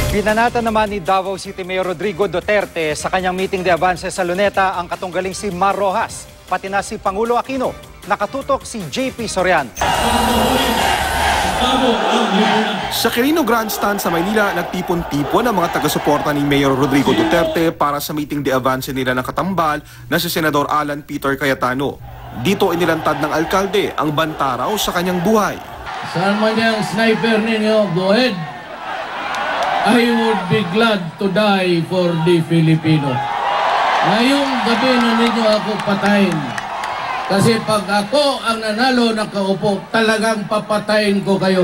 Binanatan naman ni Davao City Mayor Rodrigo Duterte sa kanyang meeting de avance sa Luneta ang katunggaling si Mar Rojas, pati na si Pangulo Aquino. Nakatutok si JP Soriano. Sa Quirino Grandstand sa Maynila, nagtipon-tipon ang mga taga-suporta ni Mayor Rodrigo Duterte para sa meeting de avance nila ng katambal na si Senador Alan Peter Cayetano. Dito inilantad ng alkalde ang bantaraw sa kanyang buhay. Saan man yung sniper ninyo, go ahead. I would be glad to die for the Filipino. Ngayong gabi na ninyo ako patayin. Kasi pag ako ang nanalo ng kaupo, talagang papatayin ko kayo.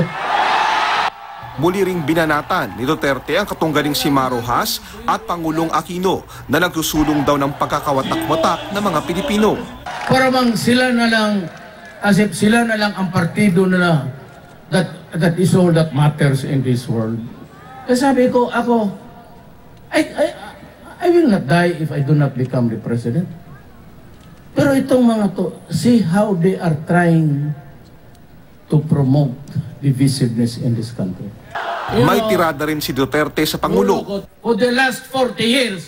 Muli ring binanatan ni Duterte ang katunggaling si Mar Rojas at Pangulong Aquino na nagsusulong daw ng pagkakawatak-watak ng mga Pilipino. Para bang sila na lang, as if sila na lang ang partido na that is all that matters in this world. Kasi sabi ko, I will not die if I do not become the president. Pero itong mga to, see how they are trying to promote divisiveness in this country. May tirada rin si Duterte sa Pangulo. For the last 40 years,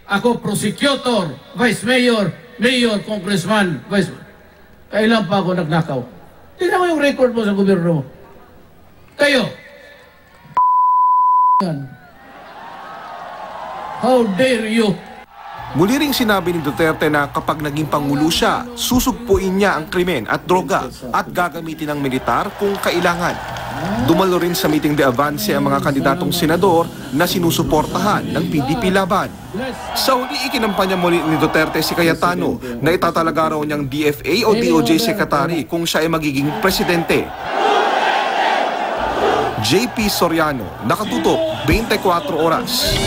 ako prosecutor, vice mayor, mayor, congressman, vice. Kailan pa ako nagnakaw? Tingnan mo yung record mo sa gobyerno mo. Kayo. How dare you? Muli ring sinabi ni Duterte na kapag naging Pangulo siya, susugpuin niya ang krimen at droga at gagamitin ng militar kung kailangan. Dumalo rin sa meeting de avance ang mga kandidatong senador na sinusuportahan ng PDP laban. Sa huli, ikinampanya muli ni Duterte si Cayetano na itatalaga raw niyang DFA o DOJ Secretary kung siya ay magiging presidente. JP Soriano, nakatutok 24 oras.